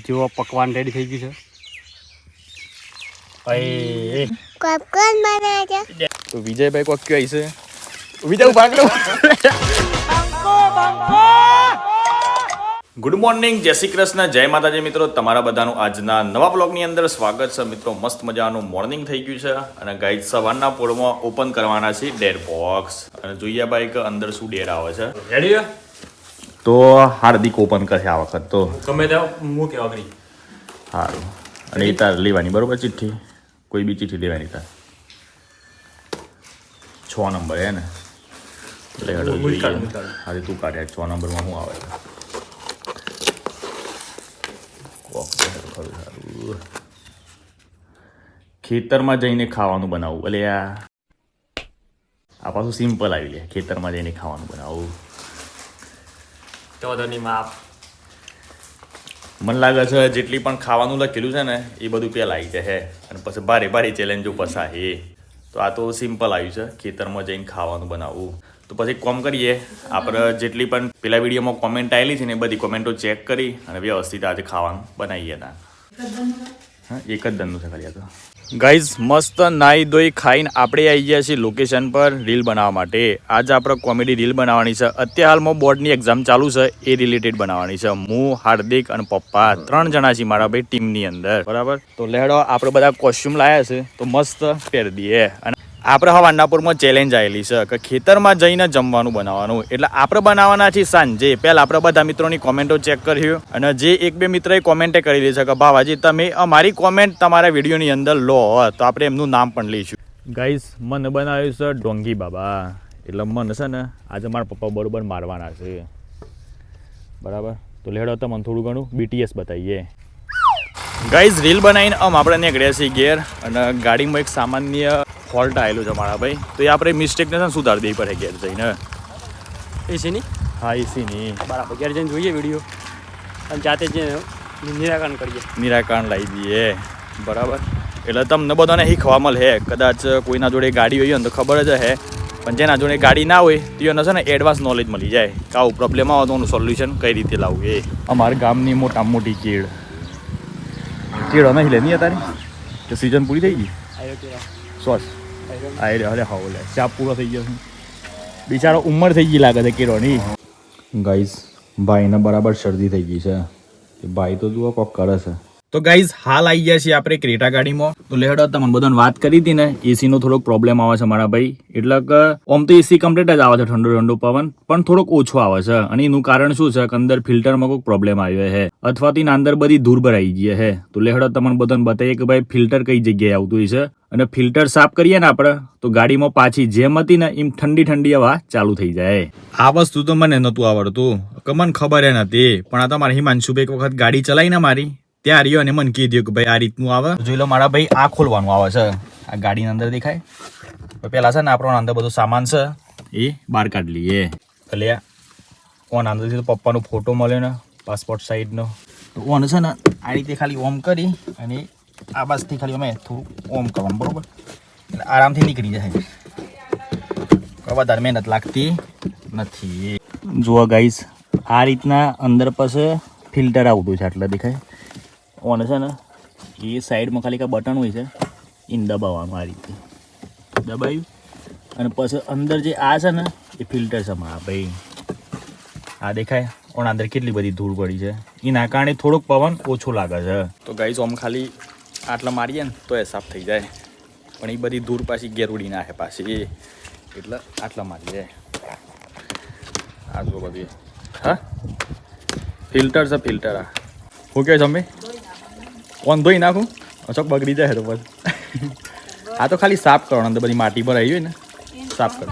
જેવો પકવાન રેડી થઈ ગયું છે. પોપકોર્ન બનાવે છે. તો વિજયભાઈ કોક કઈ છે વિજય ભાગલો. ગુડ મોર્નિંગ, જય શ્રી કૃષ્ણ, જય માતાજી મિત્રો. તમારા બધાનું આજના નવા બ્લોગની અંદર સ્વાગત છે મિત્રો. મસ્ત મજાનું મોર્નિંગ થઈ ગયું છે અને ગાઈઝ સવારના પોળમાં ઓપન કરવાના છે ડેર બોક્સ અને જોઈએ ભાઈ કે અંદર શું ડેર આવે છે. રેડી તો હાર્દિક ઓપન કરશે આ વખત તો ગમે તે હું કેવા કરી સારું. અને એ તાર લેવાની બરોબર ચિઠ્ઠી, કોઈ બી ચિઠ્ઠી લેવાની તાર 6 નંબર હે ને એટલે હેડો જોઈએ. હા તું કાઢ્યા 6 નંબરમાં શું આવે છે. ખેતરમાં જઈને ખાવાનું બનાવવું. એટલે આ પાછું સિમ્પલ આવી લે. ખેતરમાં જઈને ખાવાનું બનાવવું. મને લાગે છે જેટલી પણ ખાવાનું લખેલું છે ને એ બધું પહેલાં આવી જાય અને પછી ભારે ભારે ચેલેન્જો પસા હે. તો આ તો સિમ્પલ આવ્યું છે, ખેતરમાં જઈને ખાવાનું બનાવવું. તો પછી કોમ કરીએ આપણે જેટલી પણ પેલા વિડીયોમાં કોમેન્ટ આવેલી છે ને એ બધી કોમેન્ટો ચેક કરી અને વ્યવસ્થિત આજે ખાવાનું બનાવીએ. ના હા એક જ ધંધો છે ખાલી. તો ગાઈઝ મસ્ત નાહી ધોઈ ખાઈને આપણે આવી ગયા છીએ લોકેશન પર રીલ બનાવવા માટે. આજે આપણે કોમેડી રીલ બનાવવાની છે. અત્યારે હાલમાં બોર્ડની એક્ઝામ ચાલુ છે એ રિલેટેડ બનાવવાની છે. હું, હાર્દિક અને પપ્પા 3 જણા છીએ મારા ભાઈ ટીમની અંદર. બરાબર, તો લેડો આપણે બધા કોસ્ચ્યુમ લાવ્યા છે તો મસ્ત પહેરી દઈએ. અને આપણે હવે અન્નાપુરમાં ચેલેન્જ આવેલી છે કે ખેતરમાં જઈને જમવાનું બનાવવાનું. એટલે આપણે બનાવવાના છીએ સાંજે. પહેલાં આપણે બધા મિત્રોની કોમેન્ટો ચેક કર્યું અને જે 1-2 મિત્રોએ કોમેન્ટે કરેલી છે કે ભાવાજી તમે અમારી કોમેન્ટ તમારા વિડીયોની અંદર લો તો આપણે એમનું નામ પણ લઈશું. ગાઈઝ મને બનાવ્યું છે ડોંગી બાબા. એટલે મને છે ને આજે મારા પપ્પા બરોબર મારવાના છે. બરાબર, તો લેડો તમને થોડું ઘણું BTS બતાવીએ. ગાઈઝ રીલ બનાવીને આપણે નીકળ્યા છીએ ઘેર અને ગાડીમાં એક સામાન્ય ફોલ્ટ આવેલું છે મારા ભાઈ. તો એ આપણે મિસ્ટેકને છે ને સુધારી દેવી પડે ઘેર જઈને. એસીની હા એસીની બરાબર. ઘેર જઈને જોઈએ વિડીયો અને જાતે જ નિરાકરણ કરીએ. નિરાકરણ લાવી દઈએ. બરાબર, એટલે તમને બધાને શીખવા મળે. કદાચ કોઈના જોડે ગાડી હોય ને તો ખબર જ હે, પણ જેના જોડે ગાડી ના હોય તો એને છે ને એડવાન્સ નોલેજ મળી જાય કે આવું પ્રોબ્લેમ આવે તો એનું સોલ્યુશન કઈ રીતે લાવવું. એ અમારા ગામની મોટામાં મોટી કેળ નહીં લે નહીં તારી કે સિઝન પૂરી થઈ ગઈ. સોસ અરે હા લે ચાપ પૂરો થઈ ગયો છે. બિચારો ઉંમર થઈ ગઈ લાગે છે કેળોની. ગાઈઝ ભાઈને બરાબર શરદી થઈ ગઈ છે. ભાઈ તો જુઓ કોક કરે છે. તો ગાઈઝ હાલ આવી ગયા છીએ આપણે ક્રેટા ગાડીમાં. તો લેડો તમને બધાને વાત કરી હતી ને એસીનો થોડોક પ્રોબ્લેમ આવે છે મારા ભાઈ. એટલે કે આમ તો એસી કમ્પ્લીટ જ આવે છે, ઠંડો ઠંડો પવન, પણ થોડોક ઓછો આવે છે. અને એનું કારણ શું છે કે અંદર ફિલ્ટરમાં કોઈક પ્રોબ્લેમ આવ્યો છે અથવા તો એના અંદર બધી ધૂળ ભરાઈ ગઈ છે. તો લેડો તમને બધાને બતાવીએ કે ભાઈ ફિલ્ટર કઈ જગ્યાએ આવતું હોય છે. અને ફિલ્ટર સાફ કરીએ ને આપણે તો ગાડીમાં પાછી જેમ હતી ને એમ ઠંડી ઠંડી હવા ચાલુ થઈ જાય. આ વસ્તુ તો મને નહોતું આવડતું કે મને ખબર નથી, પણ આ તો મારા હિમાંશુભાઈ એક વખત ગાડી ચલાવીને મારી ત્યાં રહ્યો અને મને કીધું કે ભાઈ આ રીતનું આવે. જોઈ લો મારા ભાઈ આ ખોલવાનું આવે છે. આ ગાડીની અંદર દેખાય પેલા છે ને આપણો અંદર બધું સામાન છે એ બહાર કાઢી લઈએ. એટલે ઓન અંદરથી તો પપ્પાનો ફોટો મળ્યો ને પાસપોર્ટ સાઈઝનો. તો ઓન છે ને આ રીતે ખાલી ઓમ કરી અને આ બાજુથી ખાલી અમે થોડું ઓમ કરવાનું. બરોબર, એટલે આરામથી નીકળી જાય. વધારે મહેનત લાગતી નથી. જુઓ ગાઈઝ આ રીતના અંદર પાસે ફિલ્ટર આવતું છે. એટલે દેખાય ઓન છે ને એ સાઈડમાં ખાલી બટન હોય છે એને દબાવવાનું. આ રીતે દબાવ્યું અને પછી અંદર જે આ છે ને એ ફિલ્ટર છે મારા ભાઈ. આ દેખાય ઓન અંદર કેટલી બધી ધૂળ પડી છે. એના કારણે થોડોક પવન ઓછો લાગે છે. તો ગાઈઝ આમ ખાલી આટલા મારીએ ને તો એ સાફ થઈ જાય, પણ એ બધી ધૂળ પાછી ઘેર ઉડી નાખે પાછી. એટલે આટલા મારી જાય. આ જો બધી હા ફિલ્ટર છે ફિલ્ટર. આ શું કહે છે અમે ઓન ધોઈ નાખું અચોક બગડી જાય તો બસ. આ તો ખાલી સાફ કરવાનું. અંદર બધી માટી પર આવી હોય ને સાફ કરો.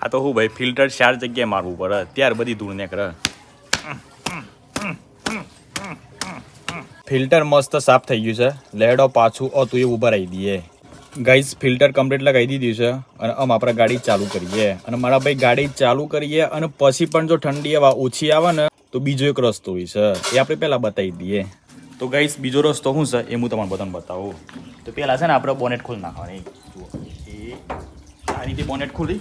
આ તો શું ભાઈ ફિલ્ટર 4 જગ્યાએ મારવું પડે ત્યાર બધી ધૂળ નીકળે. ફિલ્ટર મસ્ત સાફ થઈ ગયું છે. લેડો પાછું તું એ ઊભા રહી દઈએ. ગાઈઝ ફિલ્ટર કમ્પ્લીટ લગાવી દીધું છે અને આપણે ગાડી ચાલુ કરીએ. અને મારા ભાઈ ગાડી ચાલુ કરીએ અને પછી પણ જો ઠંડી હવા ઓછી આવે ને તો બીજો એક રસ્તો હોય છે એ આપણે પહેલાં બતાવી દઈએ. તો ગાઈઝ બીજો રસ્તો શું છે એ હું તમને બધાને બતાવું. તો પહેલાં છે ને આપણે બોનેટ ખોલી નાખવાની. જુઓ એ આ રીતે બોનેટ ખોલી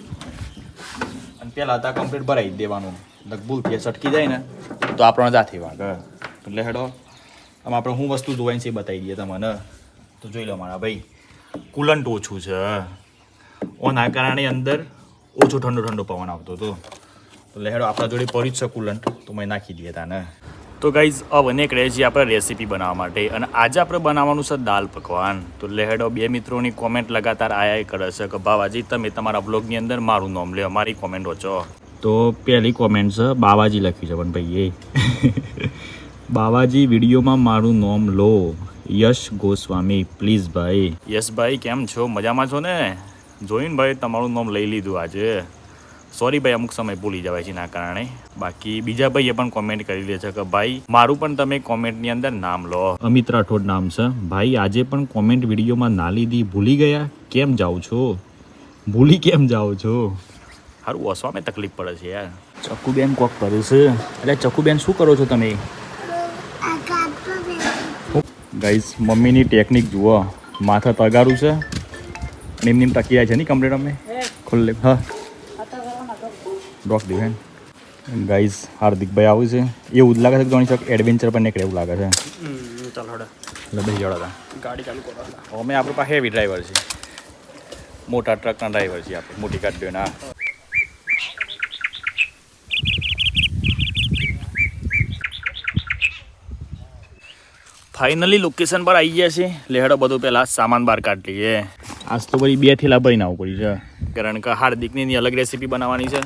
પહેલાં હતા કમ્પ્લીટ ભરાઈ જ દેવાનું. ભૂલથી સટકી જાય ને તો આપણને જાથી વાગે. એટલે હેડો આમ આપણે શું વસ્તુ જોવાની છે એ બતાવી દઈએ તમને. તો જોઈ લો મારા ભાઈ, કુલન્ટ ઓછું છે. ઓના કારણે અંદર ઓછો ઠંડો પવન આવતો હતો. તો લેહેડો આપણા જોડે પડી જ છે કુલન્ટ, તો મેં નાખી દઈએ તાને. તો ગાઈઝ હવે નીકળે છીએ આપણે રેસીપી બનાવવા માટે, અને આજે આપણે બનાવવાનું છે દાલ પકવાન. તો લેહેડો બે મિત્રોની કોમેન્ટ લગાતાર આયા કરે છે કે બાવાજી તમે તમારા બ્લોગની અંદર મારું નામ લે, અમારી કોમેન્ટ વાંચો. તો પહેલી કોમેન્ટ છે બાવાજી લખી છે પણ ભાઈ એ બાવાજી વિડીયોમાં મારું નામ લો, યશ ગોસ્વામી પ્લીઝ ભાઈ. યશભાઈ કેમ છો, મજામાં છો ને? જોઈને ભાઈ તમારું નામ લઈ લીધું આજે. સોરી ભાઈ, અમુક સમય ભૂલી જવાય છે એના કારણે. બાકી બીજા ભાઈએ પણ કોમેન્ટ કરી દે છે કે ભાઈ મારું પણ તમે કોમેન્ટની અંદર નામ લો. અમિત રાઠોડ નામ છે ભાઈ. આજે પણ કોમેન્ટ વિડીયોમાં ના લીધી, ભૂલી ગયા? કેમ જાઓ છો? ભૂલી કેમ જાઓ છો? સારું વસવામાં તકલીફ પડે છે યાર. ચકુબેન કોક કરે છે. એટલે ચકુબેન શું કરો છો તમે? ગાઈસ મમ્મીની ટેકનિક જુઓ, માથા તગારું છે અને એમની તકિયા છે નહીં કમ્પ્લીટ. અમે ખુલ્લે હા ડોક દીધું ગાઈઝ. હાર્દિકભાઈ આવું છે એવું જ લાગે છે કે જોણી શક એડવેન્ચર પર નીકળે એવું લાગે છે. ચાલ હડે એટલે ભાઈ જોડા ગાડી ચાલુ કરો. અમે આપણી પાસે હેવી ડ્રાઈવર છે, મોટા ટ્રકના ડ્રાઈવર છીએ આપણે, મોટી ગાડીઓના. ફાઇનલી લોકેશન પર આવી ગયા છે. લેહડો બધું પહેલાં સામાન બહાર કાઢી લઈએ. આજ તો બધી 2 થેલા ભરીને આવવું પડ્યું છે, કારણ કે હાર્દિકની અલગ રેસીપી બનાવવાની છે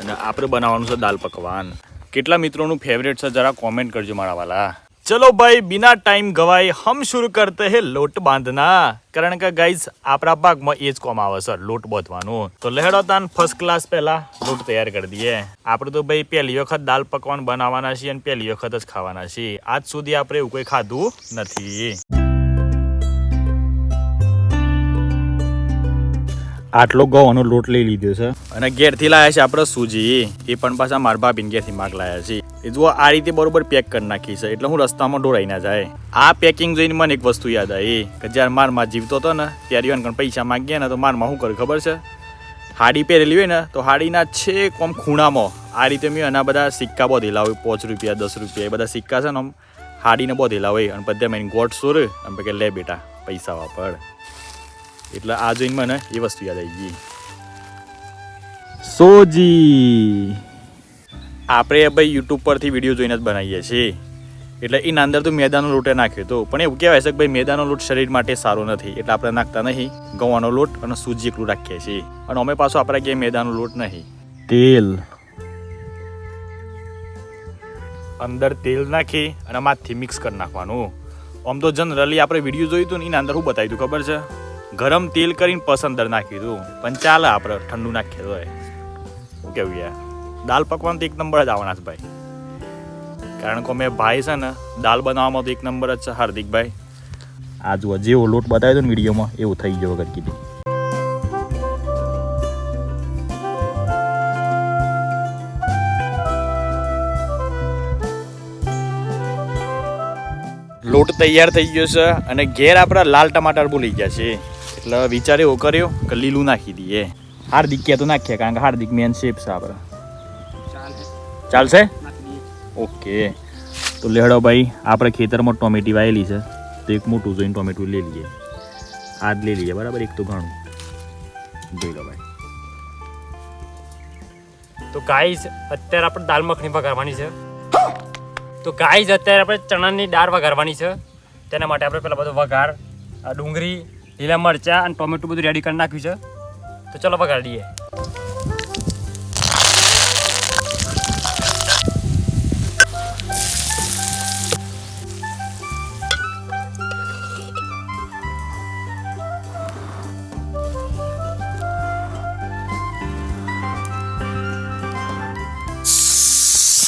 અને આપણે બનાવવાનું છે દાલ પકવાન. કેટલા મિત્રોનું ફેવરેટ છે જરા કોમેન્ટ કરજો મારા વાલા. ચલો ભાઈ બિના ટાઈમ ગવાય હમ શુरू કરતે હે લોટ બાંધના. કારણ કે ગાઈઝ આપણા ભાગમાં એ જ કોમ આવે છે, લોટ બાંધવાનું. તો લેહડો તાન ફર્સ્ટ ક્લાસ પહેલા લોટ તૈયાર કરી દઈએ. આપણે તો ભાઈ પહેલી વખત દાલ પકવાન બનાવવાના છીએ અને પહેલી વખત જ ખાવાના છીએ. આજ સુધી આપણે એવું કોઈ ખાધું નથી. આટલો ગવાનો લોટ લઈ લીધો છે અને ઘેરથી લાવ્યા છે આપણે સૂજી. એ પણ પાછા મારા ભાભીને ઘેરથી માગ લાવ્યા છે. એ જુઓ આ રીતે બરોબર પેક કરી નાખી છે, એટલે હું રસ્તામાં ઢોળાઈ ના જાય. આ પેકિંગ જોઈને મને એક વસ્તુ યાદ આવી કે જ્યારે મારમાં જીવતો હતો ને ત્યારે એને પૈસા માગ્યા ને તો મારમાં શું કર્યું ખબર છે? હાડી પહેરેલી હોય ને તો હાડીના છે કોમ ખૂણામાં આ રીતે મેં એના બધા સિક્કા બોધેલા હોય, 5 રૂપિયા 10 રૂપિયા એ બધા સિક્કા છે ને આમ હાડીને બોધેલા હોય અને બધા મેં ગોટ સોર એમ કે લે બેટા પૈસા વાપર. એટલે આ જોઈને મને એ વસ્તુ યાદ આવી ગઈ. સોજી આપણે ભાઈ યુટ્યુબ પરથી વિડીયો જોઈને જ બનાવીએ છીએ, એટલે એના અંદર તો મેદાનો લોટ નાખ્યો હતો. પણ એવું કહેવાય છે કે ભાઈ મેદાનો લોટ શરીર માટે સારો નથી, એટલે આપણે નાખતા નહીં. ગવાનો લોટ અને સૂજી એકલું રાખીએ છીએ. અને અમે પાછું આપણે ક્યાંય મેદાનો લોટ નહીં. તેલ અંદર તેલ નાખી અને માથથી મિક્સ કરી નાખવાનું. આમ તો જનરલી આપણે વિડીયો જોયું હતું ને એના અંદર શું બતાવ્યું હતું ખબર છે? ગરમ તેલ કરીને પસંદર નાખી દઉં, પણ ચાલે આપણે ઠંડુ નાખીએ તો શું કેવું યાર. દાલ પકવાન તો એક નંબર જ આવવાના છે ભાઈ, કારણ કે અમે ભાઈ છે ને દાલ બનાવવામાં તો એક નંબર જ છે હાર્દિકભાઈ. આ જુઓ જેવો લોટ બતાવ્યો હતો ને વિડીયોમાં એવું થઈ ગયો વગર કીધું. લોટ તૈયાર થઈ ગયો છે અને ઘેર આપણા લાલ ટમાટર બોલી ગયા છે, એટલે વિચાર એવો કર્યો કે લીલું નાખી દઈએ. હાર્દિક ક્યાં તો નાખીએ, કારણ કે હાર્દિક મેન શેપ છે આપણે. ચાલશે? ઓકે. તો લેહડો ભાઈ આપણે ખેતરમાં ટોમેટી વાયેલી છે, તો એક મોટું જોઈને ટોમેટું લઈ લઈએ. આ જ લઈ લઈએ બરાબર, એક તો ઘણું. જોઈ લો ભાઈ. તો ગાઈઝ અત્યારે આપણે દાલ મખની વઘારવાની છે. તો ગાઈઝ અત્યારે આપણે ચણાની દાળ વઘારવાની છે. તેના માટે આપણે પેલા બધો વઘાર, ડુંગળી, લીલા મરચાં અને ટોમેટું બધું રેડી કરી નાખ્યું છે. તો ચલો વઘારી દઈએ.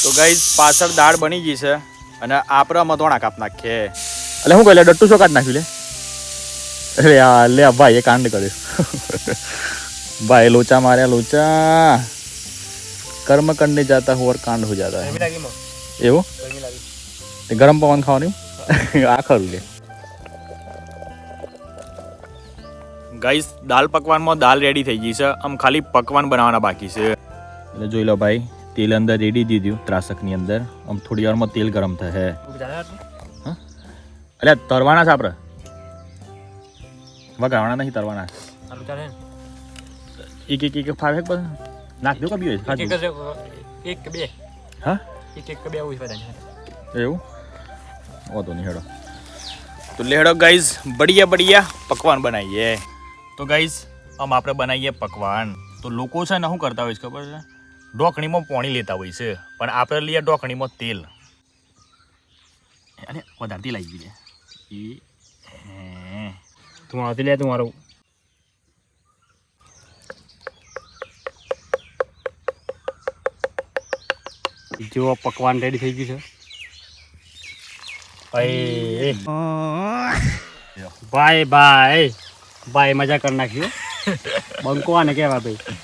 તો ગાઈઝ પાછળ દાળ બની ગઈ છે અને આપણે મધોણા કાપ નાખીએ. એટલે શું કહે ડટ્ટુ શું કાઢ નાખ્યું લે? અરે યાર લે ભાઈ એ કાંડ કર્યો. ભાઈ લોચા માર્યા લોચા. કર્મ કરને જાતા હું और कांड हो जाता है. એવું ગરમ પવન ખાવાનું આ ખરું લે. ગાઈઝ દાલ પકવાનમાં દાલ રેડી થઈ ગઈ છે, આમ ખાલી પકવાન બનાવવાના બાકી છે. એટલે જોઈ લો ભાઈ તેલ અંદર રેડી દીધું ત્રાસકની અંદર આમ થોડી વારમાં તેલ ગરમ થશે હા એટલે તરવાના છે આપણે વગાવાના નહીં તરવાના આલુ ચાલે ને? એક ફાવે બધું નાખ દો કબી એક કે બે હા એક કે બે આવું છે બધાને. એવું વાંધો નહીં હેડો તો લેડો ગાઈઝ બઢિયા પકવાન બનાવીએ તો ગાઈઝ આમ આપણે બનાવીએ પકવાન તો લોકો છે ને શું કરતા હોય છે ખબર છે ઢોકણીમાં પાણી લેતા હોય છે પણ આપણે લઈએ ઢોકણીમાં તેલ અને વધારે તેલ આવી ગયું તું આવતી લે તું મારું જો પકવાન રેડી થઈ ગયું છે ભાઈ ભાઈ મજા કરી નાખ્યું બંકો આને કેવા ભાઈ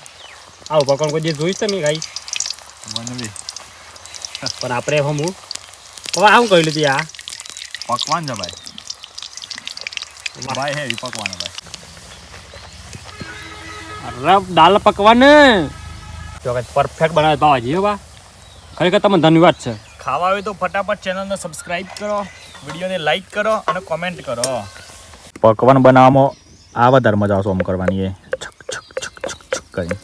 આવું પકવાન કોઈ દિવસ જોઈશ તમે ગાઈ મને પણ આપણે હમ હવે આવું કહી લીધી આ પકવાન છે ભાઈ ભાઈ હે પકવાન ભાઈ અરે દાલ પકવાન જો પરફેક્ટ બનાવે બાવાજી હો બા ખરેખર તમને ધન્યવાદ છે ખાવા આવે તો ફટાફટ ચેનલને સબસ્ક્રાઇબ કરો વિડીયોને લાઈક કરો અને કોમેન્ટ કરો પકવાન બનાવવામાં આ વધારે મજા આવશે આમ કરવાની એ છક છક છક છક છક કરી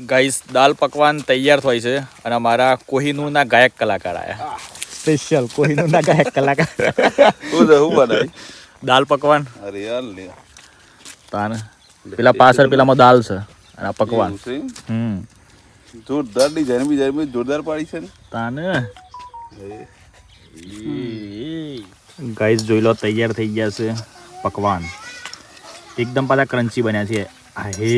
ગાઈસ દાલ પકવાન તૈયાર થાય છે અને અમારા કોહિનૂરના ગાયક કલાકાર આયા સ્પેશિયલ કોહિનૂરના ગાયક કલાકાર હું બનાવી દાલ પકવાન અરે યાર લે તાને પેલા પાછળ પેલામાં દાલ છે અને આ પકવાન જોરદાર ડિઝાઇન બી જોરદાર પાડી છે ને તાને ગાઈસ જોઈ લો તૈયાર થઈ ગયા છે પકવાન એકદમ પાછા ક્રન્ચી બન્યા છે હે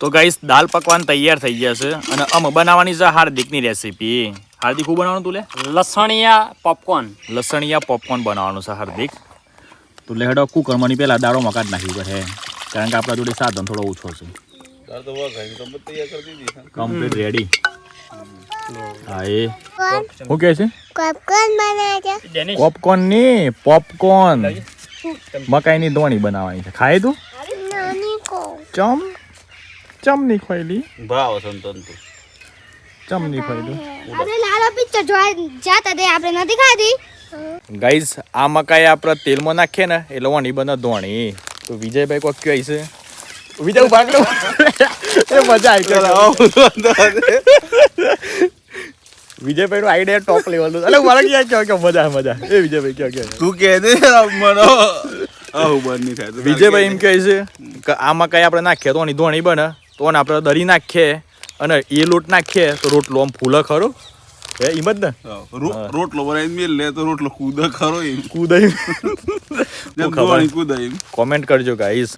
તો ગાઈસ દાલ પકવાન તૈયાર થઈ ગયા છે અને અમે બનાવવાની છે હાર્દિકની રેસીપી હાર્દિક શું બનાવવાનું તું લે લસણિયા પોપકોર્ન લસણિયા પોપકોર્ન બનાવવાનું છે હાર્દિક તો લેહડો કુકરમાંની પહેલા દાળો મકાટ નાખવી પડે કારણ કે આપણા જોડે સાધન થોડો ઓછો છે તાર તો વાહ ગાઈ તો તૈયાર કરી દીધી છે કમ્પ્લીટ રેડી હા એ શું કહે છે પોપકોર્ન બનાવ્યા છે. ડેનિશ પોપકોર્ન ની પોપકોર્ન મકાઈની દોણી બનાવવાની છે ખાય તું નાની કો ચમ ની ખોયલી ભાવ સંતન તો ચમ ની ખોયલી આપણે લાલો પિક્ચર જોવા જાતા તે આપણે નથી ખાધી. ગાઈઝ આ મકાઈ આપણે તેલમાં નાખીએ ને એટલે વણી બને દોણી તો વિજયભાઈ કોક કહે છે વિજય ભાગડો એ મજા આવી વિજયભાઈ નું આઈડિયા ટોપ લેવલ નું એટલે મારા ક્યાં મજા એ વિજયભાઈ ક્યાં તું કહે દે મનો આવું બંધ નહીં થાય વિજયભાઈ એમ કહે છે કે આ મકાઈ આપણે નાખીએ તો ધોણી બને તો આપણે દરી નાખીએ અને એ લોટ નાખીએ તો રોટલો આમ ફૂલે ખરો હે એમ જ ને રોટલો બનાવી મેલ લે તો રોટલો કૂદા ખરો એમ કૂદાઈ કૂદાઈ કોમેન્ટ કરજો ગાઈસ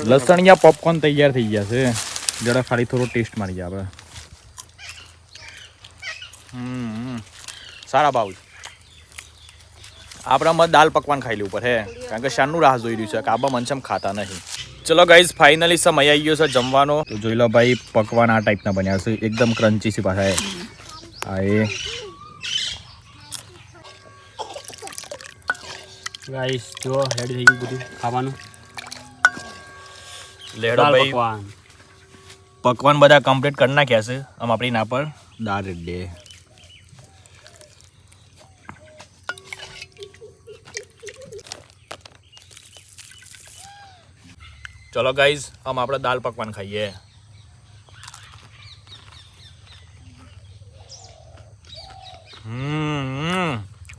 લસણિયા પોપકોર્ન તૈયાર થઈ ગયા છે જરા ખાલી થોડો ટેસ્ટ મારી જાય આપણે સારા ભાવ આપણામાં દાલ પકવાન ખાઈ લેવું પડે કારણ કે શાનનું રાહ જોઈ રહ્યું છે કાબા મનસમ ખાતા નહીં ચલો ગાઈઝ ફાઇનલી સમય આવી ગયો છે જમવાનો તો જોઈ લો ભાઈ પકવાન આ ટાઈપના બન્યા છે એકદમ ક્રન્ચી છે પાછા હા એ ગાઈસ જો રેડી થઈ ગયું બધું ખાવાનું લેડો દાલ ભાઈ પકવાન પકવાન બધા કમ્પ્લીટ કરી નાખ્યા છે આમ આપણી ના પર દાળ રેડી ચલો ગાઈઝ આમ આપણે દાલ પકવાન ખાઈએ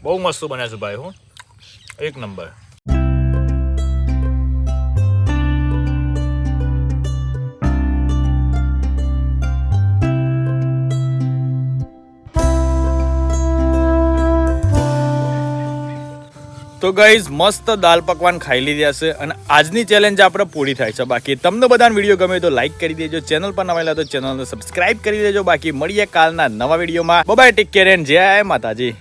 બહુ મસ્ત બન્યા છે ભાઈ હું એક નંબર તો ગાઈઝ મસ્ત દાલ પકવાન ખાઈ લીધા છે અને આજની ચેલેન્જ આપણે પૂરી થાય છે બાકી તમને બધાને વિડીયો ગમે તો લાઈક કરી દેજો ચેનલ પર નવા તો ચેનલને સબસ્ક્રાઇબ કરી દેજો બાકી મળીએ કાલના નવા વિડીયોમાં બાય ટેક કેર એન્ડ જય માતાજી